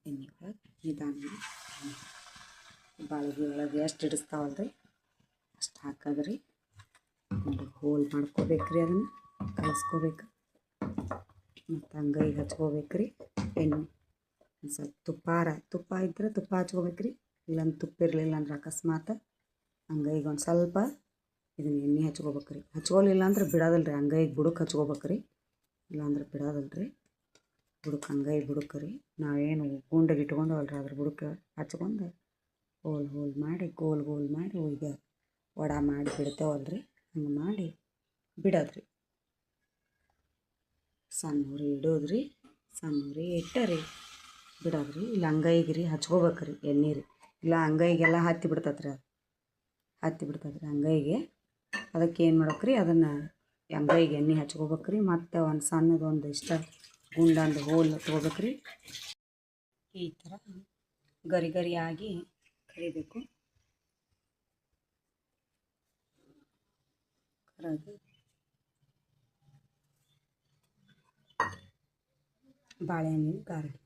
ಎಣ್ಣೆ ಒಳಗೆ ನಿಧಾನ ಬಾಳಿಗೆ ಒಳಗೆ ಎಷ್ಟು ಹಿಡಿಸ್ತಾವಲ್ರಿ ಅಷ್ಟು ಹಾಕೋದ್ರಿ. ನೋಡಿ ಹೋಲ್ ಮಾಡ್ಕೋಬೇಕ್ರಿ, ಅದನ್ನು ಕಲಿಸ್ಕೋಬೇಕು. ಮತ್ತು ಅಂಗೈಗೆ ಹಚ್ಕೋಬೇಕ್ರಿ ಎಣ್ಣೆ. ಒಂದು ಸ್ವಲ್ಪ ತುಪ್ಪ ಇದ್ದರೆ ತುಪ್ಪ ಹಚ್ಕೋಬೇಕ್ರಿ. ಇಲ್ಲಾಂದ್ರೆ ತುಪ್ಪ ಇರಲಿಲ್ಲ ಅಂದ್ರೆ ಅಕಸ್ಮಾತ್ ಅಂಗೈಗೆ ಒಂದು ಸ್ವಲ್ಪ ಇದನ್ನ ಎಣ್ಣೆ ಹಚ್ಕೋಬೇಕ್ರಿ. ಹಚ್ಕೊಲಿಲ್ಲ ಅಂದ್ರೆ ಬಿಡೋದಿಲ್ಲ ರೀ, ಅಂಗೈಗೆ ಬುಡಕ್ಕೆ ಹಚ್ಕೋಬೇಕ್ರಿ. ಇಲ್ಲಾಂದ್ರೆ ಬಿಡೋದಿಲ್ಲ ರೀ, ಬುಡಕ್ಕೆ ಅಂಗೈ ಬುಡಕ್ಕೆ ರೀ. ನಾವೇನು ಗುಂಡಿಗೆ ಇಟ್ಕೊಂಡವಲ್ರಿ ಅದ್ರ ಬುಡಕ್ಕೆ ಹಚ್ಕೊಂಡು ಹೋಲ್ ಮಾಡಿ ಗೋಲ್ ಮಾಡಿ ಈಗ ವಡ ಮಾಡಿ ಬಿಡ್ತೇವಲ್ರಿ, ಹಂಗೆ ಮಾಡಿ ಬಿಡೋದ್ರಿ. ಸಣ್ಣ ಉರಿ ಇಡೋದ್ರಿ, ಸಣ್ಣ ಉರಿ ಇಟ್ಟರಿ ಬಿಡೋದ್ರಿ. ಇಲ್ಲ ಅಂಗೈಗೆ ರೀ ಹಚ್ಕೋಬೇಕ್ರಿ ಎಣ್ಣೆ ರೀ, ಇಲ್ಲ ಅಂಗೈಗೆಲ್ಲ ಹತ್ತಿ ಬಿಡ್ತತ್ರಿ ಅಂಗೈಗೆ. ಅದಕ್ಕೆ ಏನು ಮಾಡ್ಬೇಕ್ರಿ, ಅದನ್ನು ಅಂಗೈಗೆ ಎಣ್ಣೆ ಹಚ್ಕೋಬೇಕ್ರಿ. ಮತ್ತು ಒಂದು ಸಣ್ಣದೊಂದು ಇಷ್ಟ ಗುಂಡಂದು ಹೋಲ್ ತೊಗೋಬೇಕ್ರಿ. ಈ ಥರ ಗರಿ ಆಗಿ ಕರಿಬೇಕು. ಕರಗಿ ಬಾಳೆಹಣ್ಣಿನ ಗಾರ್ಗಿ